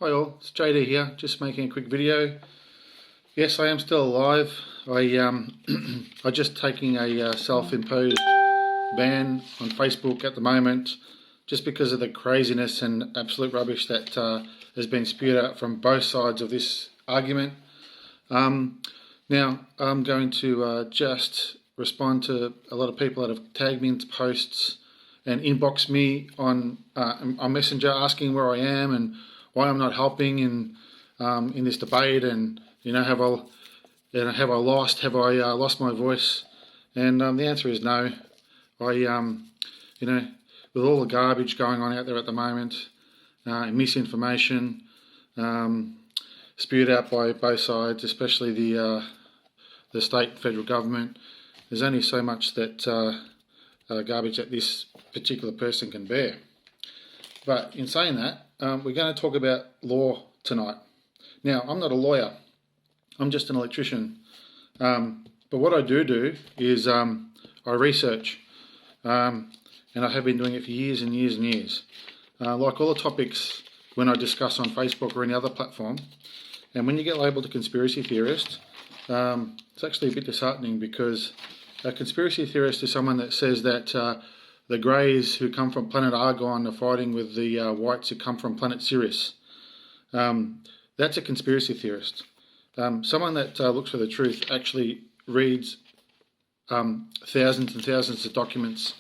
Hi all, it's JD here, just making a quick video. Yes, I am still alive. I just taking a self-imposed ban on Facebook at the moment, just because of the craziness and absolute rubbish that has been spewed out from both sides of this argument. Now, I'm going to just respond to a lot of people that have tagged me into posts and inboxed me on Messenger asking where I am and why I'm not helping in this debate, and have I lost my voice? And the answer is no. With all the garbage going on out there at the moment, misinformation spewed out by both sides, especially the state and federal government, there's only so much that garbage that this particular person can bear. But in saying that, we're going to talk about law tonight. Now, I'm not a lawyer. I'm just an electrician. But what I do is I research. And I have been doing it for years and years and years. Like all the topics when I discuss on Facebook or any other platform. And when you get labelled a conspiracy theorist, it's actually a bit disheartening, because a conspiracy theorist is someone that says that the Greys who come from planet Argon are fighting with the Whites who come from planet Sirius. That's a conspiracy theorist. Someone that looks for the truth actually reads thousands and thousands of documents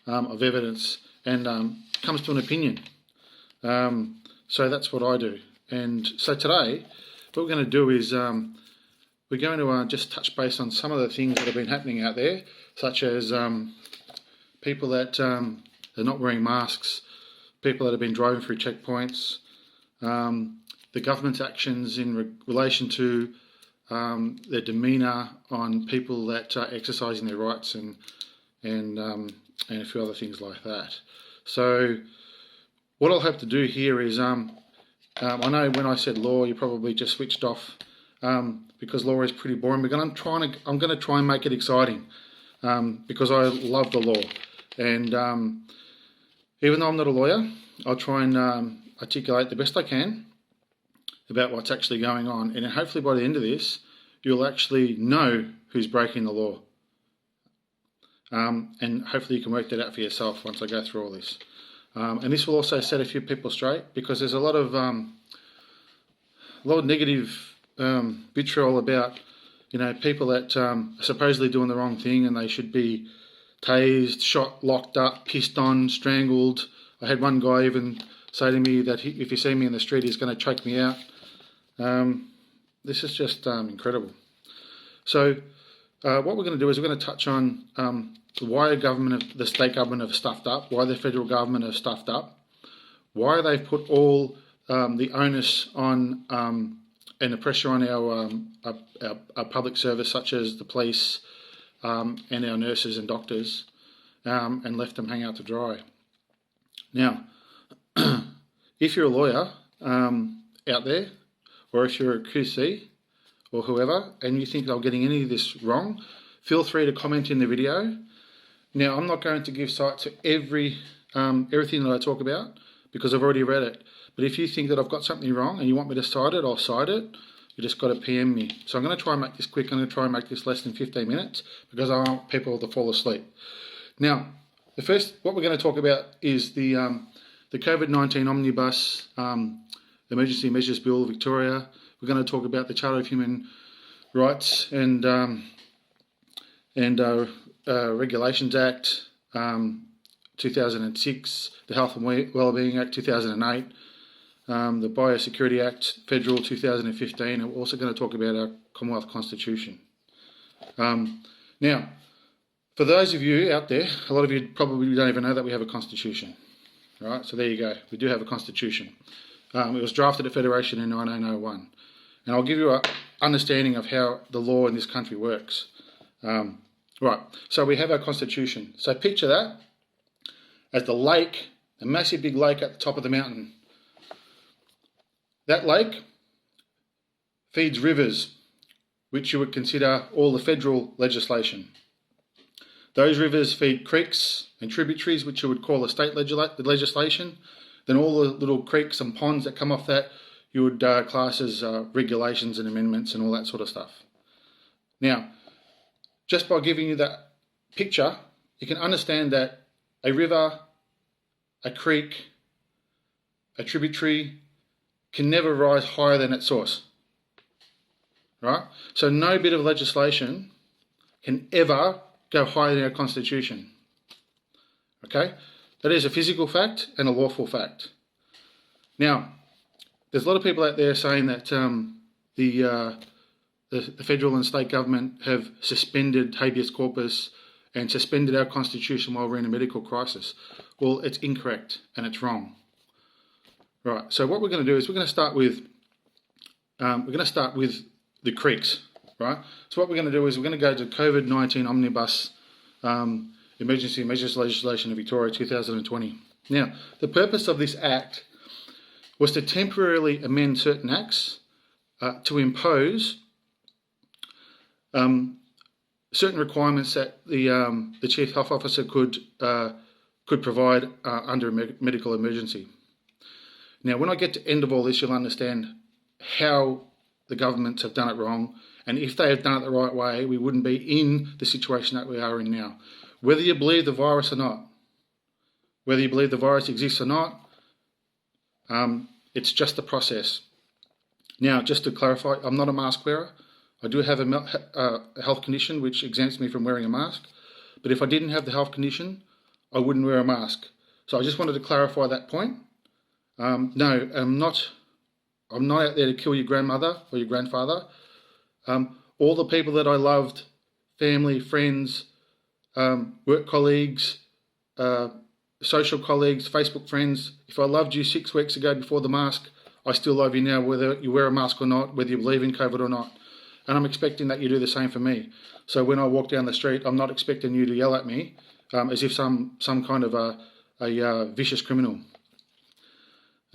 of evidence and comes to an opinion. So that's what I do. And so today, what we're going to do is we're going to just touch base on some of the things that have been happening out there, such as people that are not wearing masks, people that have been driving through checkpoints, the government's actions in relation to their demeanour on people that are exercising their rights, and a few other things like that. So what I'll have to do here is, I know when I said law, you probably just switched off because law is pretty boring. But I'm going to try and make it exciting because I love the law. And even though I'm not a lawyer, I'll try and articulate the best I can about what's actually going on. And then hopefully by the end of this, you'll actually know who's breaking the law. And hopefully you can work that out for yourself once I go through all this. And this will also set a few people straight, because there's a lot of negative vitriol about people that are supposedly doing the wrong thing, and they should be tased, shot, locked up, pissed on, strangled. I had one guy even say to me that if he see me in the street, he's going to choke me out. This is just incredible. So what we're going to do is we're going to touch on why the state government have stuffed up, why the federal government have stuffed up, why they've put all the onus on and the pressure on our public service, such as the police and our nurses and doctors, and left them hang out to dry. Now, if you're a lawyer out there, or if you're a QC or whoever, and you think I'm getting any of this wrong, feel free to comment in the video. Now, I'm not going to give sight to everything that I talk about, because I've already read it. But if you think that I've got something wrong and you want me to cite it, I'll cite it. You just got to PM me. So I'm going to try and make this quick. I'm going to try and make this less than 15 minutes, because I want people to fall asleep. Now, what we're going to talk about is the COVID-19 Omnibus Emergency Measures Bill, Victoria. We're going to talk about the Charter of Human Rights and Regulations Act 2006, the Health and Wellbeing Act 2008, the Biosecurity Act Federal 2015, and we're also going to talk about our Commonwealth Constitution. Now, for those of you out there, a lot of you probably don't even know that we have a constitution. Right, so there you go. We do have a constitution. It was drafted at Federation in 1901. And I'll give you an understanding of how the law in this country works. Right, so we have our constitution. So picture that as the lake, a massive big lake at the top of the mountain. That lake feeds rivers, which you would consider all the federal legislation. Those rivers feed creeks and tributaries, which you would call the state legislation. Then all the little creeks and ponds that come off that, you would class as regulations and amendments and all that sort of stuff. Now, just by giving you that picture, you can understand that a river, a creek, a tributary can never rise higher than its source, right? So no bit of legislation can ever go higher than our Constitution, okay? That is a physical fact and a lawful fact. Now, there's a lot of people out there saying that the federal and state government have suspended habeas corpus and suspended our Constitution while we're in a medical crisis. Well, it's incorrect and it's wrong. Right. So what we're going to do is we're going to start with the creeks. Right. So what we're going to do is we're going to go to COVID-19 Omnibus Emergency Measures Legislation of Victoria 2020. Now, the purpose of this Act was to temporarily amend certain acts to impose certain requirements that the Chief Health Officer could provide under a medical emergency. Now, when I get to the end of all this, you'll understand how the governments have done it wrong, and if they had done it the right way, we wouldn't be in the situation that we are in now. Whether you believe the virus or not, whether you believe the virus exists or not, it's just a process. Now, just to clarify, I'm not a mask wearer. I do have a health condition which exempts me from wearing a mask, but if I didn't have the health condition, I wouldn't wear a mask. So I just wanted to clarify that point. No, I'm not out there to kill your grandmother or your grandfather. All the people that I loved, family, friends, work colleagues, social colleagues, Facebook friends, if I loved you 6 weeks ago before the mask, I still love you now, whether you wear a mask or not, whether you believe in COVID or not. And I'm expecting that you do the same for me. So when I walk down the street, I'm not expecting you to yell at me as if some kind of a vicious criminal.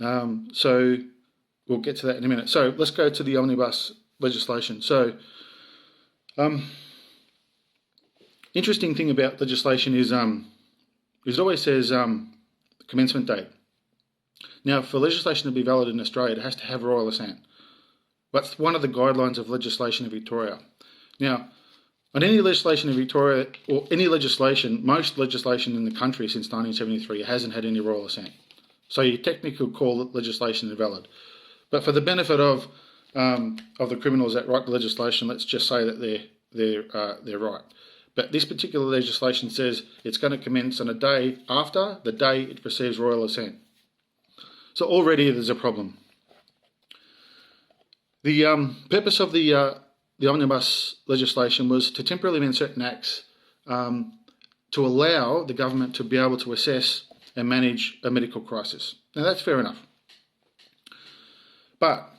So we'll get to that in a minute. So let's go to the Omnibus legislation. So interesting thing about legislation is it always says commencement date. Now, for legislation to be valid in Australia, it has to have royal assent. That's one of the guidelines of legislation in Victoria. Now, on any legislation in Victoria, or any legislation, most legislation in the country since 1973 hasn't had any royal assent. So you technically could call it legislation invalid. But for the benefit of the criminals that write the legislation, let's just say that they're right. But this particular legislation says it's going to commence on a day after the day it receives royal assent. So already there's a problem. The purpose of the Omnibus legislation was to temporarily amend certain acts to allow the government to be able to assess and manage a medical crisis. Now that's fair enough. But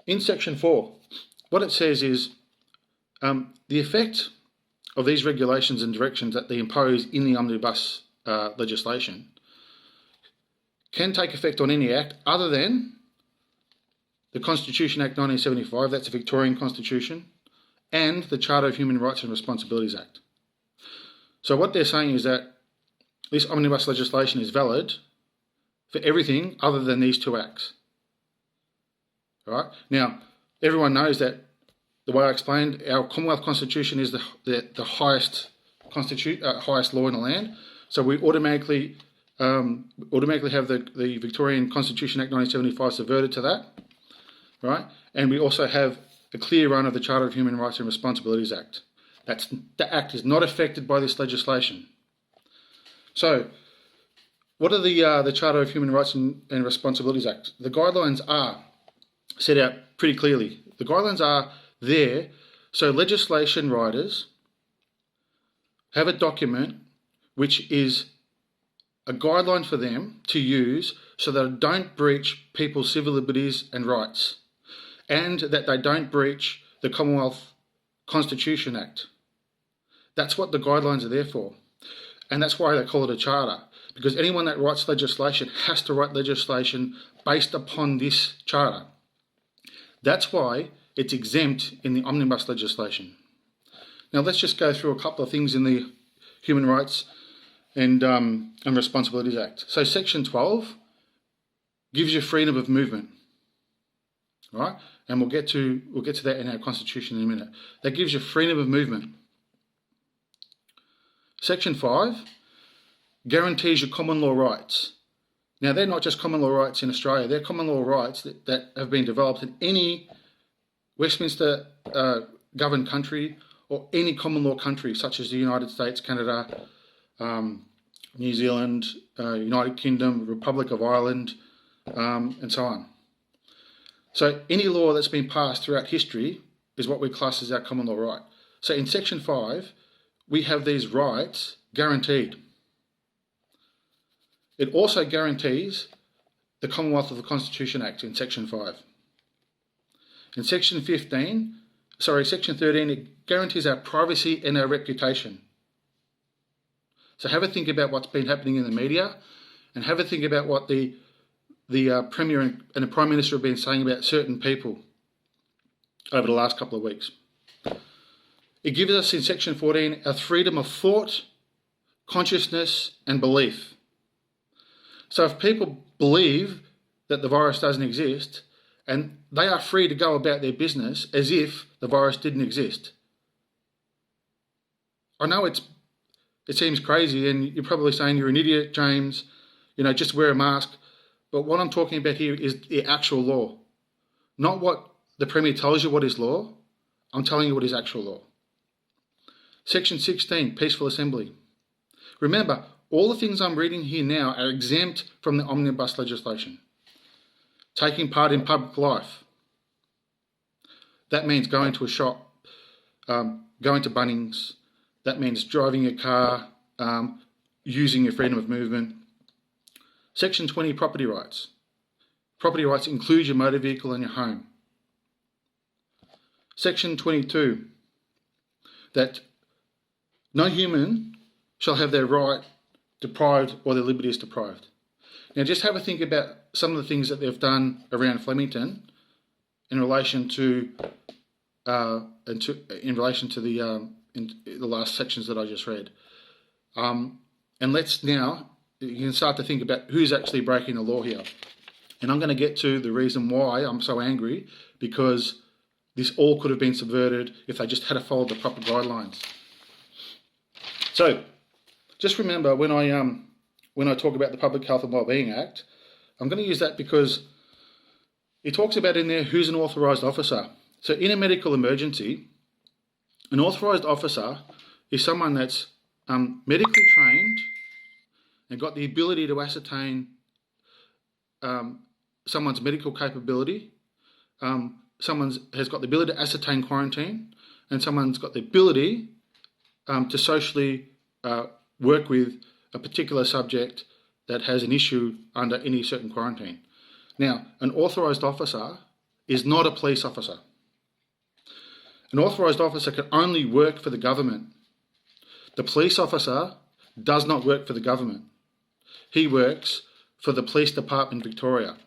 in Section 4, what it says is the effect of these regulations and directions that they impose in the Omnibus legislation can take effect on any act other than the Constitution Act 1975, that's the Victorian Constitution, and the Charter of Human Rights and Responsibilities Act. So what they're saying is that this omnibus legislation is valid for everything other than these two acts. Right? Now, everyone knows that the way I explained, our Commonwealth Constitution is the highest law in the land. So we automatically have the Victorian Constitution Act 1975 subverted to that. Right? And we also have a clear run of the Charter of Human Rights and Responsibilities Act. The Act is not affected by this legislation. So, what are the Charter of Human Rights and Responsibilities Act? The guidelines are set out pretty clearly. The guidelines are there so legislation writers have a document which is a guideline for them to use so that they don't breach people's civil liberties and rights, and that they don't breach the Commonwealth Constitution Act. That's what the guidelines are there for. And that's why they call it a charter, because anyone that writes legislation has to write legislation based upon this charter. That's why it's exempt in the omnibus legislation. Now let's just go through a couple of things in the Human Rights and Responsibilities Act. So Section 12 gives you freedom of movement. right? And we'll get to that in our Constitution in a minute. That gives you freedom of movement. Section 5 guarantees your common law rights. Now, they're not just common law rights in Australia, they're common law rights that have been developed in any Westminster governed country or any common law country, such as the United States, Canada, New Zealand, United Kingdom, Republic of Ireland, and so on. So any law that's been passed throughout history is what we class as our common law right. So in Section 5, we have these rights guaranteed. It also guarantees the Commonwealth of the Constitution Act in Section 5. In Section 13, it guarantees our privacy and our reputation. So have a think about what's been happening in the media, and have a think about what the Premier and the Prime Minister have been saying about certain people over the last couple of weeks. It gives us in Section 14 a freedom of thought, consciousness and belief. So if people believe that the virus doesn't exist, and they are free to go about their business as if the virus didn't exist. I know it seems crazy, and you're probably saying you're an idiot, James, just wear a mask. But what I'm talking about here is the actual law. Not what the Premier tells you what is law. I'm telling you what is actual law. Section 16, peaceful assembly. Remember, all the things I'm reading here now are exempt from the Omnibus legislation. Taking part in public life. That means going to a shop, going to Bunnings. That means driving a car, using your freedom of movement. Section 20, property rights. Property rights include your motor vehicle and your home. Section 22, that no human shall have their right deprived or their liberty is deprived. Now just have a think about some of the things that they've done around Flemington in relation to the last sections that I just read. And let's now, you can start to think about who's actually breaking the law here. And I'm going to get to the reason why I'm so angry, because this all could have been subverted if they just had followed the proper guidelines. So just remember when I talk about the Public Health and Wellbeing Act, I'm going to use that because it talks about in there who's an authorised officer. So in a medical emergency, an authorised officer is someone that's medically trained and got the ability to ascertain someone's medical capability, someone's has got the ability to ascertain quarantine, and someone's got the ability to socially work with a particular subject that has an issue under any certain quarantine. Now, an authorised officer is not a police officer. An authorised officer can only work for the government. The police officer does not work for the government. He works for the Police Department Victoria.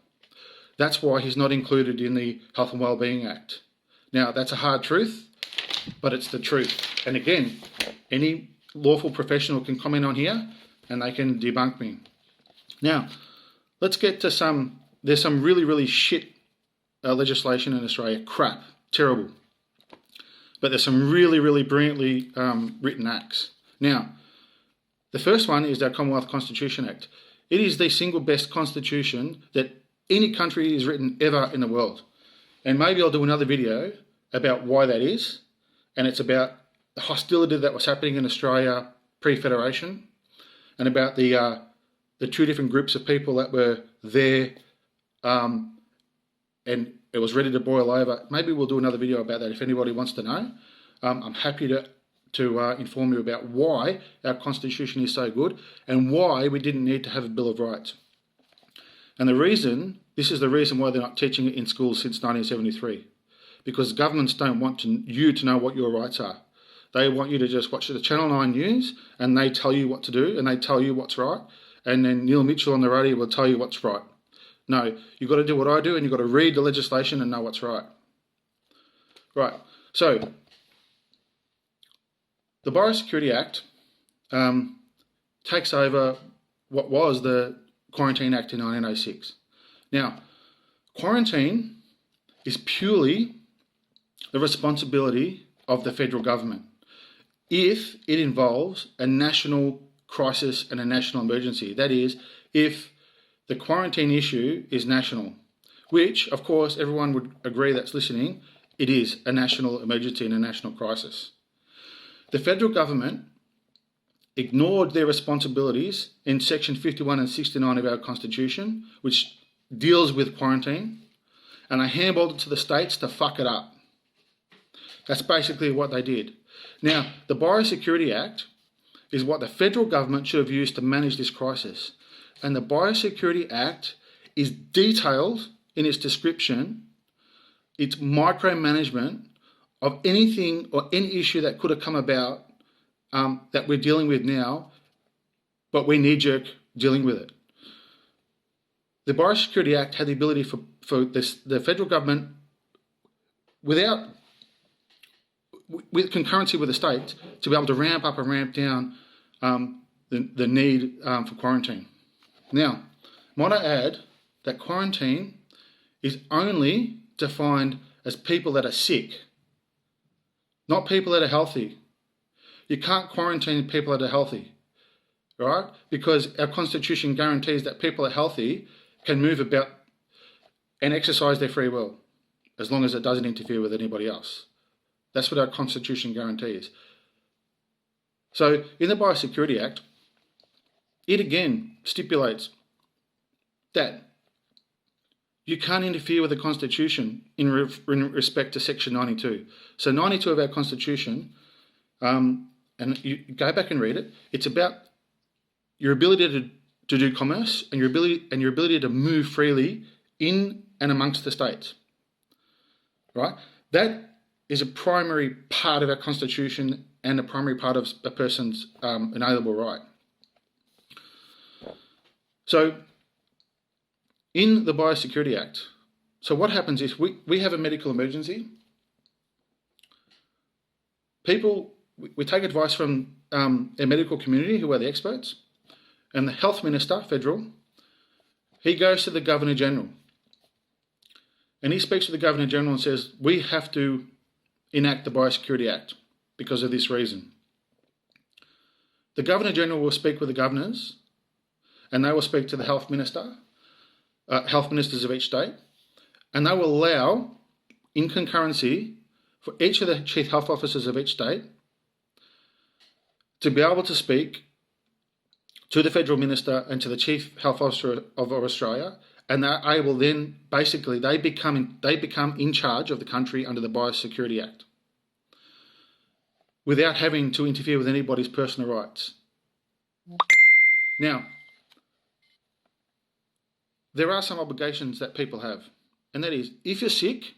That's why he's not included in the Health and Wellbeing Act. Now, that's a hard truth, but it's the truth. And again, any lawful professional can comment on here and they can debunk me. Now, let's get to there's some really, really shit legislation in Australia. Crap. Terrible. But there's some really, really brilliantly written acts. Now, the first one is our Commonwealth Constitution Act. It is the single best constitution that any country has written ever in the world. And maybe I'll do another video about why that is. And it's about the hostility that was happening in Australia pre-Federation, and about the two different groups of people that were there, and it was ready to boil over. Maybe we'll do another video about that if anybody wants to know. I'm happy to inform you about why our Constitution is so good and why we didn't need to have a Bill of Rights. And this is the reason why they're not teaching it in schools since 1973. Because governments don't want you to know what your rights are. They want you to just watch the Channel 9 news and they tell you what to do and they tell you what's right. And then Neil Mitchell on the radio will tell you what's right. No, you've got to do what I do and you've got to read the legislation and know what's right. Right, so the Biosecurity Act takes over what was the Quarantine Act in 1906. Now, quarantine is purely the responsibility of the federal government if it involves a national crisis and a national emergency. That is, if the quarantine issue is national, which, of course, everyone would agree that's listening, it is a national emergency and a national crisis. The federal government ignored their responsibilities in Section 51 and 69 of our Constitution, which deals with quarantine, and they handballed it to the states to fuck it up. That's basically what they did. Now, the Biosecurity Act is what the federal government should have used to manage this crisis. And the Biosecurity Act is detailed in its description, its micromanagement of anything or any issue that could have come about that we're dealing with now, but we knee-jerk dealing with it. The Biosecurity Act had the ability for the federal government, with concurrency with the states, to be able to ramp up and ramp down the need for quarantine. Now, might I add that quarantine is only defined as people that are sick, not people that are healthy. You can't quarantine people that are healthy, right? Because our Constitution guarantees that people that are healthy can move about and exercise their free will, as long as it doesn't interfere with anybody else. That's what our Constitution guarantees. So in the Biosecurity Act, it again stipulates that you can't interfere with the Constitution in respect to Section 92. So 92 of our Constitution, and you go back and read it, it's about your ability to do commerce and your ability to move freely in and amongst the states. Right? That is a primary part of our Constitution and a primary part of a person's inalienable right. So, in the Biosecurity Act, so what happens is we have a medical emergency. We take advice from a medical community who are the experts, and the Health Minister, federal, he goes to the Governor-General. And he speaks to the Governor-General and says, we have to enact the Biosecurity Act because of this reason. The Governor-General will speak with the governors, and they will speak to the health ministers of each state, and they will allow, in concurrency, for each of the chief health officers of each state to be able to speak to the federal minister and to the chief health officer of Australia, and they're able then, basically, they become in charge of the country under the Biosecurity Act, without having to interfere with anybody's personal rights. Now, there are some obligations that people have, and that is, if you're sick,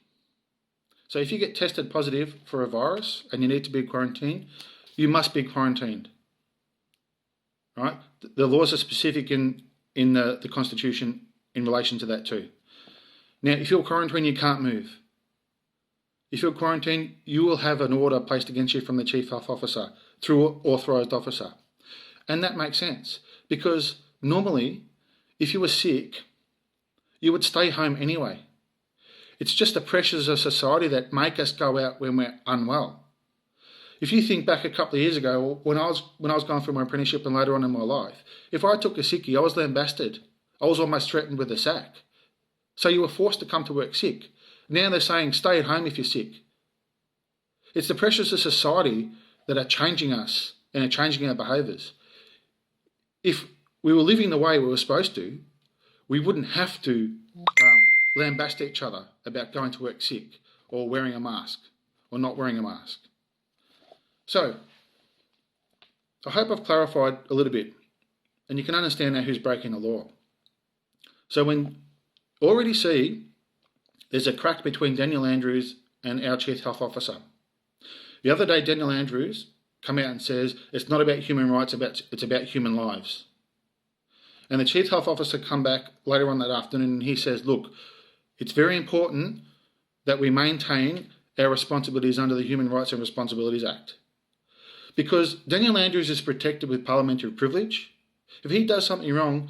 so if you get tested positive for a virus and you need to be quarantined, you must be quarantined. Right? The laws are specific in the Constitution in relation to that too. Now, if you're quarantined, you can't move. If you're quarantined, you will have an order placed against you from the Chief Health Officer through authorised officer. And that makes sense, because normally, if you were sick, you would stay home anyway. It's just the pressures of society that make us go out when we're unwell. If you think back a couple of years ago, when I was going through my apprenticeship and later on in my life, if I took a sickie, I was lambasted. I was almost threatened with a sack. So you were forced to come to work sick. Now they're saying stay at home if you're sick. It's the pressures of society that are changing us and are changing our behaviours. If we were living the way we were supposed to, we wouldn't have to lambast each other about going to work sick or wearing a mask or not wearing a mask. So, I hope I've clarified a little bit and you can understand now who's breaking the law. So when already see there's a crack between Daniel Andrews and our Chief Health Officer. The other day, Daniel Andrews come out and says it's not about human rights, it's about human lives. And the Chief Health Officer come back later on that afternoon and he says, look, it's very important that we maintain our responsibilities under the Human Rights and Responsibilities Act. Because Daniel Andrews is protected with parliamentary privilege. If he does something wrong,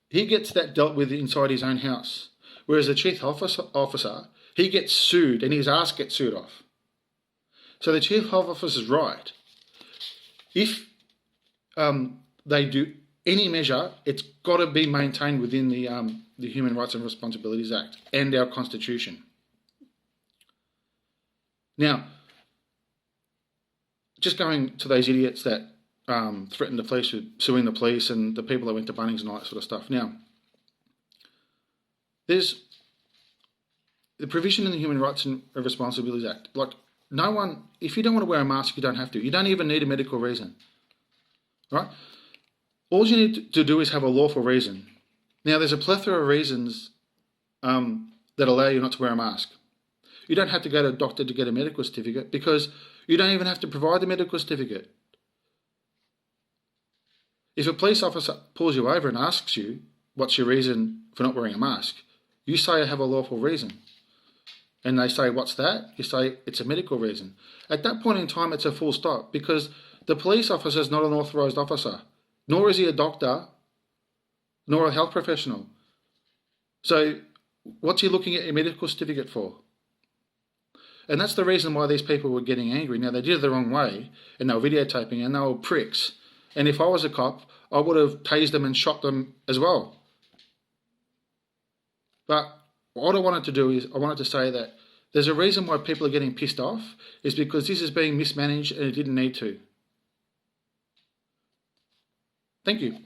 he gets that dealt with inside his own house. Whereas the chief officer, he gets sued and his ass gets sued off. So the chief officer is right. If they do any measure, it's got to be maintained within the Human Rights and Responsibilities Act and our Constitution. Now, just going to those idiots that threatened the police with suing the police and the people that went to Bunnings and all that sort of stuff. Now, there's the provision in the Human Rights and Responsibilities Act. Like, no one, if you don't want to wear a mask, you don't have to. You don't even need a medical reason, right? All you need to do is have a lawful reason. Now, there's a plethora of reasons that allow you not to wear a mask. You don't have to go to a doctor to get a medical certificate because you don't even have to provide the medical certificate. If a police officer pulls you over and asks you, what's your reason for not wearing a mask? You say, I have a lawful reason. And they say, what's that? You say, it's a medical reason. At that point in time, it's a full stop because the police officer is not an authorised officer, nor is he a doctor, nor a health professional. So what's he looking at a medical certificate for? And that's the reason why these people were getting angry. Now, they did it the wrong way, and they were videotaping, and they were pricks. And if I was a cop, I would have tased them and shot them as well. But what I wanted to do is, I wanted to say that there's a reason why people are getting pissed off, is because this is being mismanaged and it didn't need to. Thank you.